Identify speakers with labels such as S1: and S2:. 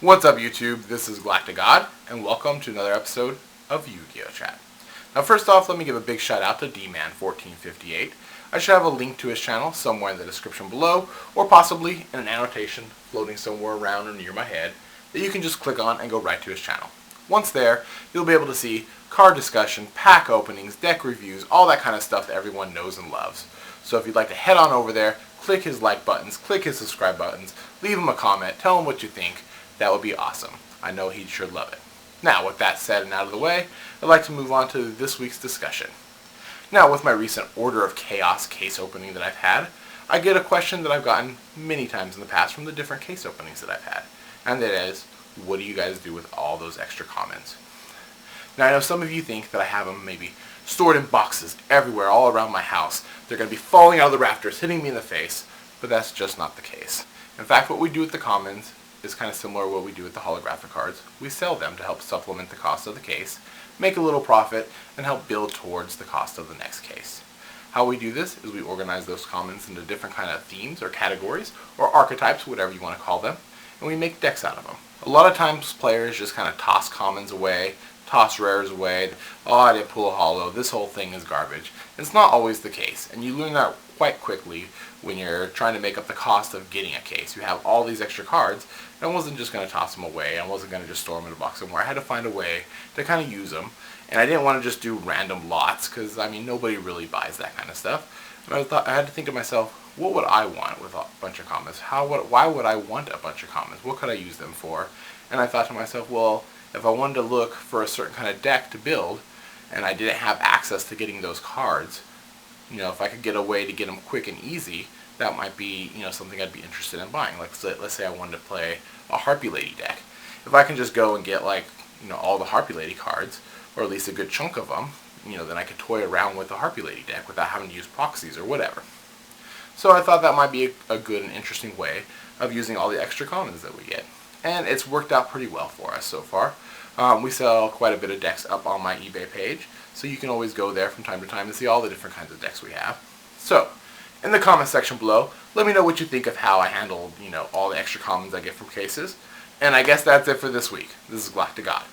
S1: What's up YouTube, this is GalacticGod, and welcome to another episode of Yugioh Chat. Now first off, let me give a big shout out to dman1458. I should have a link to his channel somewhere in the description below, or possibly in an annotation floating somewhere around or near my head, that you can just click on and go right to his channel. Once there, you'll be able to see card discussion, pack openings, deck reviews, all that kind of stuff that everyone knows and loves. So if you'd like to head on over there, click his like buttons, click his subscribe buttons, leave him a comment, tell him what you think. That would be awesome. I know he'd sure love it. Now, with that said and out of the way, I'd like to move on to this week's discussion. Now, with my recent Order of Chaos case opening that I've had, I get a question that I've gotten many times in the past from the different case openings that I've had. And that is, what do you guys do with all those extra commons? Now, I know some of you think that I have them maybe stored in boxes everywhere all around my house. They're going to be falling out of the rafters, hitting me in the face, but that's just not the case. In fact, what we do with the commons is kind of similar to what we do with the holographic cards. We sell them to help supplement the cost of the case, make a little profit, and help build towards the cost of the next case. How we do this is we organize those commons into different kind of themes or categories or archetypes, whatever you want to call them, and we make decks out of them. A lot of times players just kind of toss commons away, toss rares away. Oh, I didn't pull a holo, this whole thing is garbage. It's not always the case, and you learn that quite quickly when you're trying to make up the cost of getting a case. You have all these extra cards, and I wasn't just going to toss them away. I wasn't going to just store them in a box somewhere. I had to find a way to kind of use them, and I didn't want to just do random lots, because, I mean, nobody really buys that kind of stuff. And I had to think to myself, what would I want with a bunch of commons? Why would I want a bunch of commons? What could I use them for? And I thought to myself, well, if I wanted to look for a certain kind of deck to build, and I didn't have access to getting those cards, if I could get a way to get them quick and easy, that might be, something I'd be interested in buying. Like, let's say I wanted to play a Harpy Lady deck. If I can just go and get, all the Harpy Lady cards, or at least a good chunk of them, then I could toy around with the Harpy Lady deck without having to use proxies or whatever. So I thought that might be a good and interesting way of using all the extra commons that we get. And it's worked out pretty well for us so far. We sell quite a bit of decks up on my eBay page, so you can always go there from time to time and see all the different kinds of decks we have. So, in the comment section below, let me know what you think of how I handled, all the extra commons I get from cases. And I guess that's it for this week. This is GalacticGod.